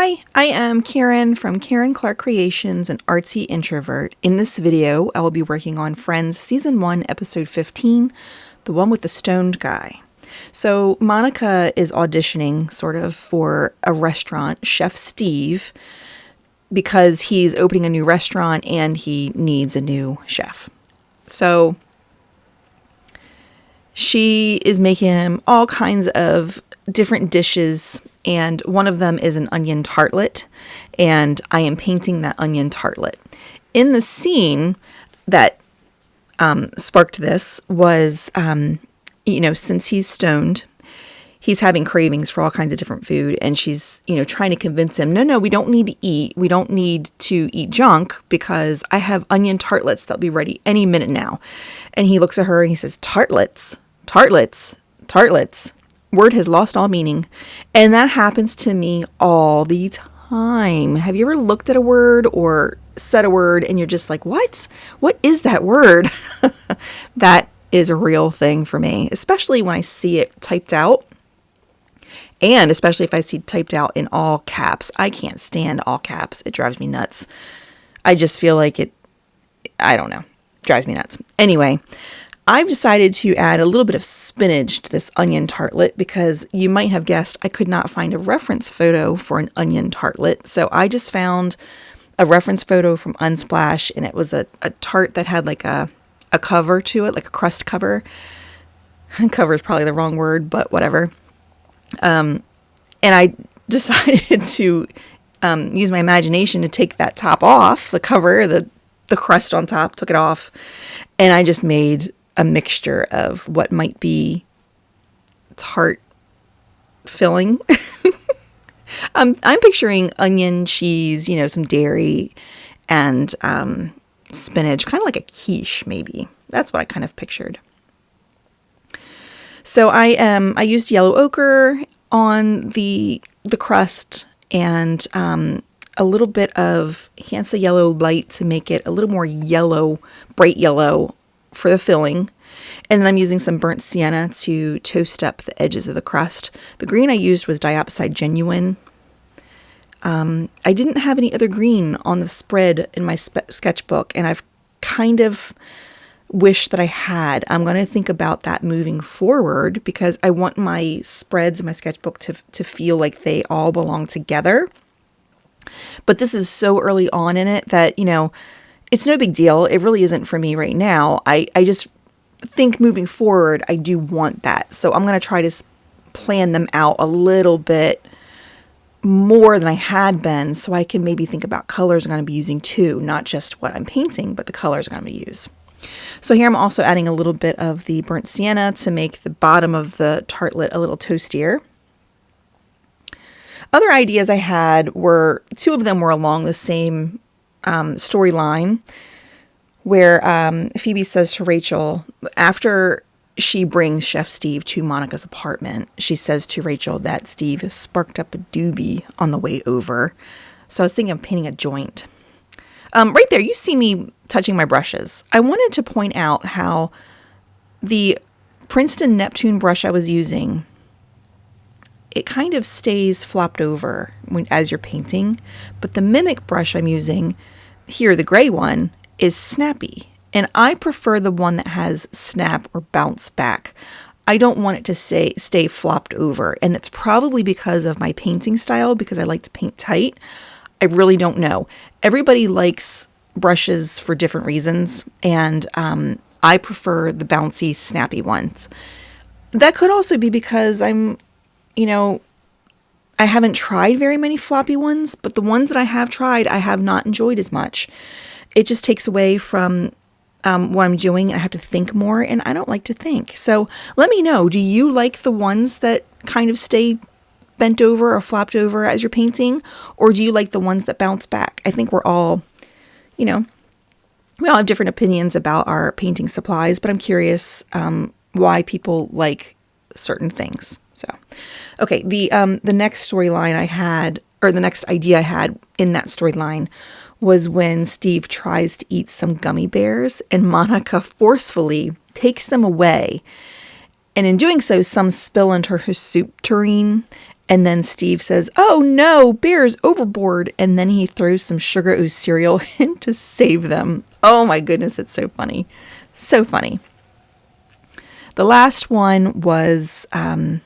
Hi, I am Karen from Karen Clark Creations, an artsy introvert. In this video, I will be working on Friends Season 1, Episode 15, the one with the stoned guy. So Monica is auditioning sort of for a restaurant, Chef Steve, because he's opening a new restaurant and he needs a new chef. So she is making him all kinds of different dishes, and one of them is an onion tartlet, and I am painting that onion tartlet. In the scene that sparked this was, since he's stoned, he's having cravings for all kinds of different food, and she's, trying to convince him, no, we don't need to eat. We don't need to eat junk because I have onion tartlets that'll be ready any minute now. And he looks at her and he says, tartlets. Word has lost all meaning. And that happens to me all the time. Have you ever looked at a word or said a word and you're just like, what? What is that word? That is a real thing for me, especially when I see it typed out. And especially if I see typed out in all caps. I can't stand all caps. It drives me nuts. I just feel like drives me nuts. Anyway, I've decided to add a little bit of spinach to this onion tartlet because you might have guessed I could not find a reference photo for an onion tartlet. So I just found a reference photo from Unsplash, and it was a tart that had like a cover to it, like a crust cover. Cover is probably the wrong word, but whatever. And I decided to use my imagination to take that top off, the cover, the crust on top, took it off, and I just made a mixture of what might be tart filling. I'm picturing onion, cheese, some dairy, and spinach, kind of like a quiche, maybe. That's what I kind of pictured. So I used yellow ochre on the crust and a little bit of Hansa yellow light to make it a little more yellow, bright yellow for the filling. And then I'm using some burnt sienna to toast up the edges of the crust. The green I used was Diopside Genuine. I didn't have any other green on the spread in my sketchbook, and I've kind of wished that I had. I'm going to think about that moving forward because I want my spreads in my sketchbook to feel like they all belong together. But this is so early on in it that, it's no big deal. It really isn't for me right now. I just think moving forward, I do want that. So I'm going to try to plan them out a little bit more than I had been, so I can maybe think about colors I'm going to be using too, not just what I'm painting, but the colors I'm going to use. So here I'm also adding a little bit of the burnt sienna to make the bottom of the tartlet a little toastier. Other ideas I had were, two of them were along the same storyline, where Phoebe says to Rachel, after she brings Chef Steve to Monica's apartment, she says to Rachel that Steve sparked up a doobie on the way over. So I was thinking of painting a joint. Right there, you see me touching my brushes. I wanted to point out how the Princeton Neptune brush I was using, it kind of stays flopped over as you're painting, but the Mimik brush I'm using here, the gray one, is snappy, and I prefer the one that has snap or bounce back. I don't want it to stay flopped over, and it's probably because of my painting style, because I like to paint tight. I really don't know. Everybody likes brushes for different reasons, and I prefer the bouncy, snappy ones. That could also be because I haven't tried very many floppy ones, but the ones that I have tried, I have not enjoyed as much. It just takes away from what I'm doing, and I have to think more, and I don't like to think. So let me know, do you like the ones that kind of stay bent over or flopped over as you're painting, or do you like the ones that bounce back? I think we're all, we all have different opinions about our painting supplies, but I'm curious why people like certain things. So, okay, the next storyline I had, or the next idea I had in that storyline, was when Steve tries to eat some gummy bears and Monica forcefully takes them away. And in doing so, some spill into her soup tureen, And then Steve says, "Oh no, Bear's overboard." And then he throws some sugar ooze cereal in to save them. Oh my goodness, it's so funny. So funny. The last one was, I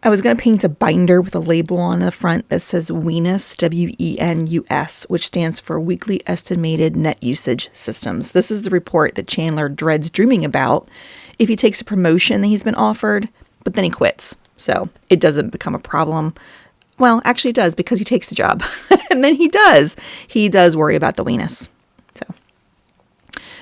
was going to paint a binder with a label on the front that says WENUS, WENUS, which stands for Weekly Estimated Net Usage Systems. This is the report that Chandler dreads dreaming about if he takes a promotion that he's been offered, but then he quits. So it doesn't become a problem. Well, actually it does, because he takes the job. And then he does worry about the WENUS. So,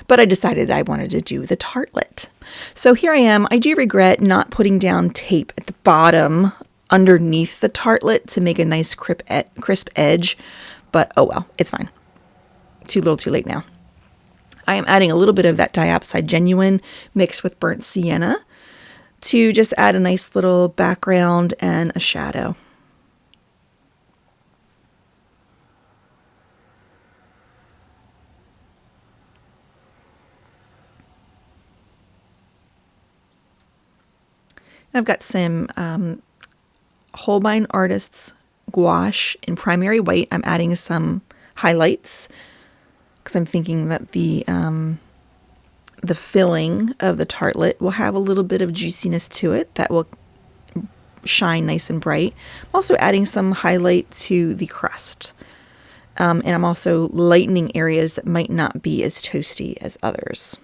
but I decided I wanted to do the Tartlet. So here I am. I do regret not putting down tape at the bottom underneath the Tartlet to make a nice crisp edge, but oh well, it's fine. Too little too late now. I am adding a little bit of that Diopside Genuine mixed with burnt sienna to just add a nice little background and a shadow. I've got some Holbein Artists Gouache in primary white. I'm adding some highlights because I'm thinking that the filling of the Tartlet will have a little bit of juiciness to it that will shine nice and bright. I'm also adding some highlight to the crust. And I'm also lightening areas that might not be as toasty as others.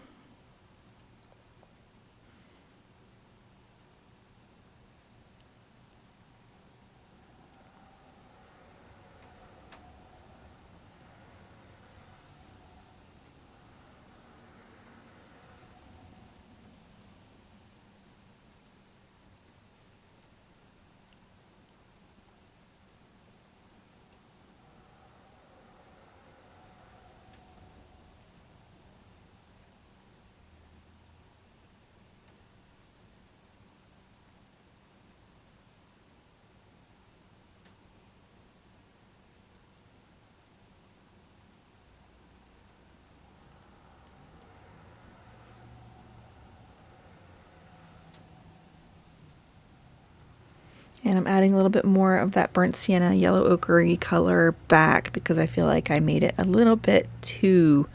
And I'm adding a little bit more of that burnt sienna yellow ochre color back because I feel like I made it a little bit too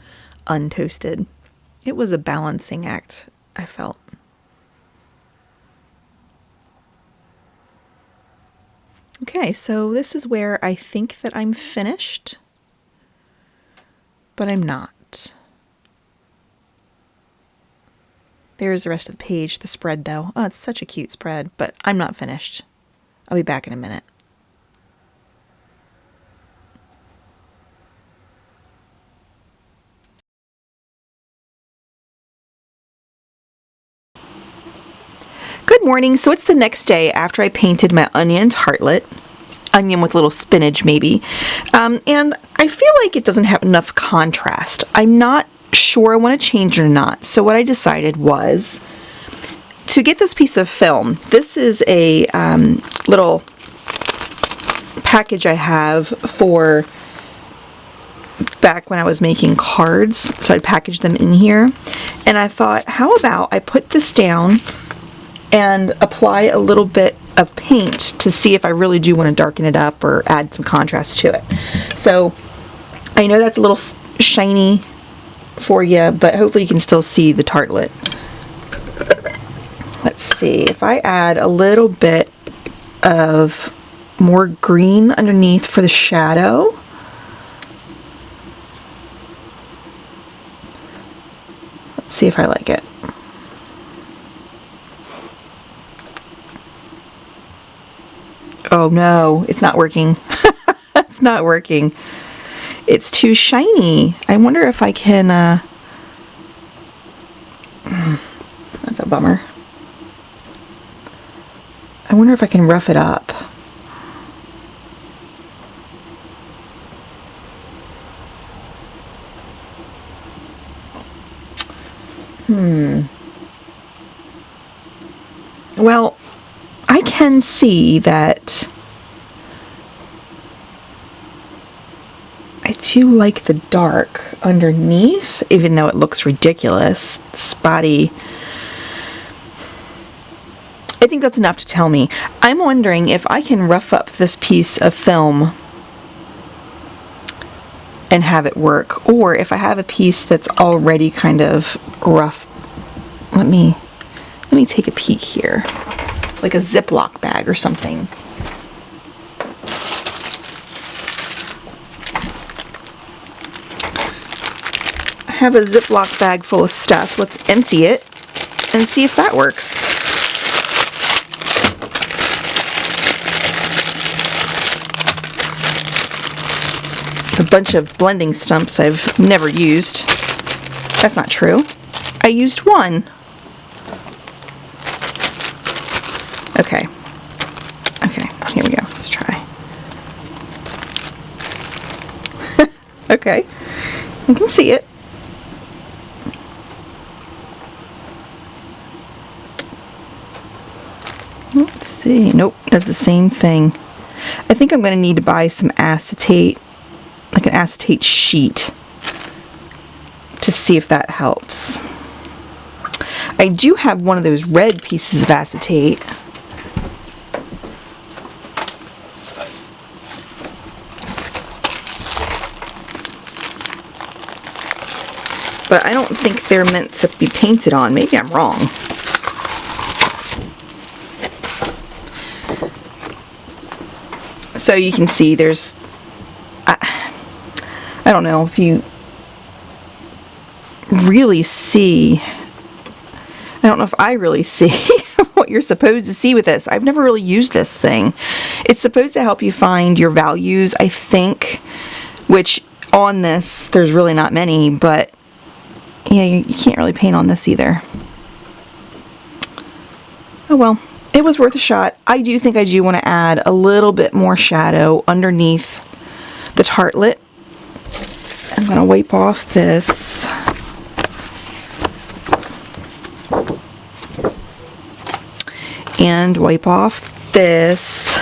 untoasted. It was a balancing act, I felt. Okay, so this is where I think that I'm finished, but I'm not. There's the rest of the page, the spread though. Oh, it's such a cute spread, but I'm not finished. I'll be back in a minute. Good morning. So it's the next day after I painted my onion tartlet. Onion with a little spinach maybe. And I feel like it doesn't have enough contrast. I'm not sure I want to change it or not. So what I decided was to get this piece of film. This is a little package I have for back when I was making cards. So I'd package them in here. And I thought, how about I put this down and apply a little bit of paint to see if I really do want to darken it up or add some contrast to it. So I know that's a little shiny for you, but hopefully you can still see the tartlet. Let's see, if I add a little bit of more green underneath for the shadow. Let's see if I like it. Oh no, it's not working. It's not working. It's too shiny. I wonder if I can, that's a bummer. I wonder if I can rough it up. Well, I can see that I do like the dark underneath, even though it looks ridiculous, spotty. I think that's enough to tell me. I'm wondering if I can rough up this piece of film and have it work, or if I have a piece that's already kind of rough. Let me take a peek here, like a Ziploc bag or something. I have a Ziploc bag full of stuff. Let's empty it and see if that works. It's a bunch of blending stumps I've never used. That's not true. I used one. Okay. Okay, here we go. Let's try. Okay. I can see it. Let's see. Nope, does the same thing. I think I'm going to need to buy some acetate, like an acetate sheet, to see if that helps. I do have one of those red pieces of acetate. But I don't think they're meant to be painted on. Maybe I'm wrong. So you can see there's, I don't know if you really see, I don't know if I really see what you're supposed to see with this. I've never really used this thing. It's supposed to help you find your values, I think, which on this, there's really not many, but yeah, you can't really paint on this either. Oh well, it was worth a shot. I do think I do want to add a little bit more shadow underneath the Tartlet. I'm going to wipe off this. And wipe off this.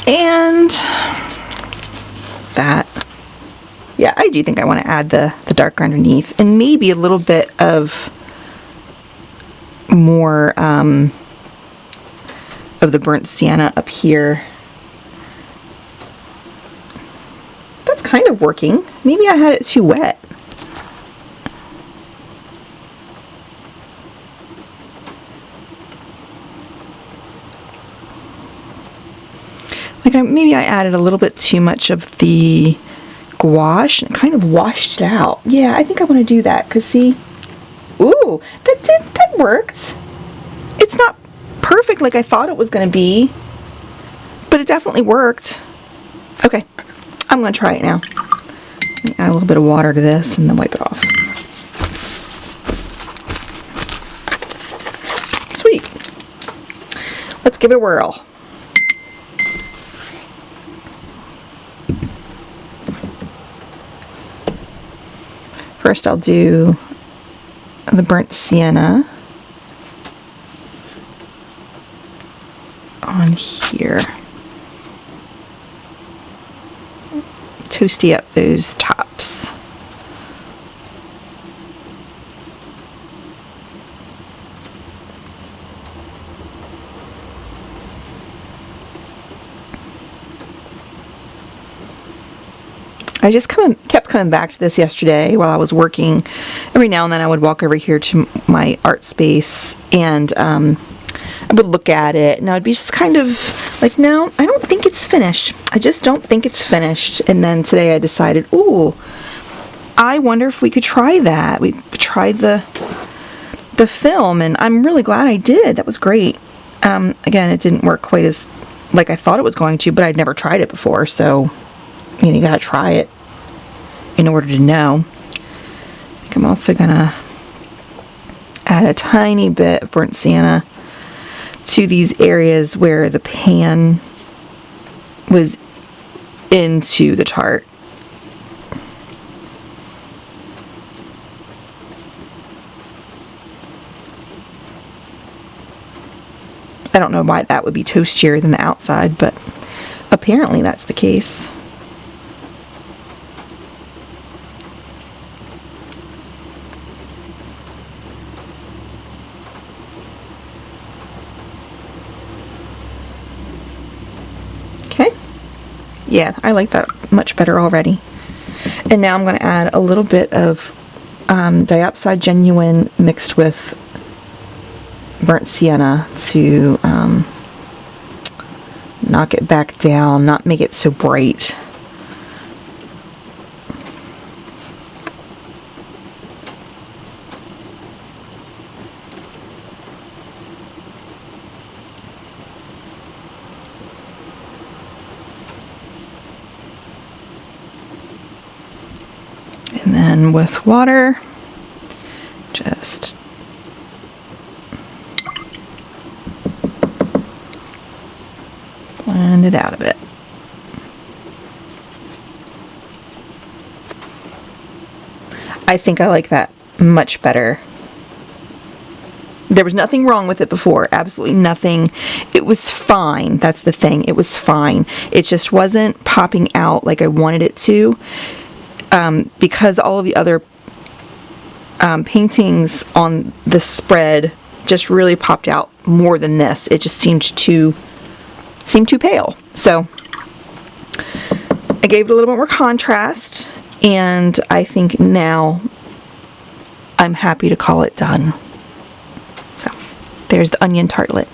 And that. Yeah, I do think I want to add the darker underneath, and maybe a little bit of more of the burnt sienna up here. That's kind of working. Maybe I had it too wet. Like maybe I added a little bit too much of the gouache and kind of washed it out. Yeah, I think I want to do that, because see, ooh, that worked. It's not perfect like I thought it was going to be, but it definitely worked. Okay, I'm going to try it now. Let me add a little bit of water to this and then wipe it off. Sweet. Let's give it a whirl. First I'll do the burnt sienna on here. Toasty up those tops. I just kept coming back to this yesterday while I was working. Every now and then I would walk over here to my art space and I would look at it and I would be just kind of like, no, I don't think it's finished. I just don't think it's finished. And then today I decided, ooh, I wonder if we could try that. We tried the film, and I'm really glad I did. That was great. Again, it didn't work quite as like I thought it was going to, but I'd never tried it before, so you gotta try it in order to know. I think I'm also gonna add a tiny bit of burnt sienna to these areas where the pan was into the tart. I don't know why that would be toastier than the outside, but apparently that's the case. Yeah, I like that much better already. And now I'm going to add a little bit of Diopside Genuine mixed with burnt sienna to knock it back down, not make it so bright. And then with water, just blend it out a bit. I think I like that much better. There was nothing wrong with it before, absolutely nothing. It was fine, that's the thing, it was fine. It just wasn't popping out like I wanted it to. Because all of the other paintings on the spread just really popped out more than this. It just seemed too pale. So I gave it a little bit more contrast, and I think now I'm happy to call it done. So there's the onion tartlet.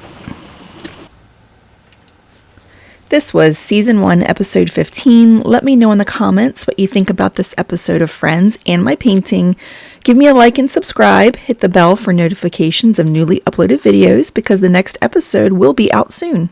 This was Season 1, Episode 15. Let me know in the comments what you think about this episode of Friends and my painting. Give me a like and subscribe. Hit the bell for notifications of newly uploaded videos because the next episode will be out soon.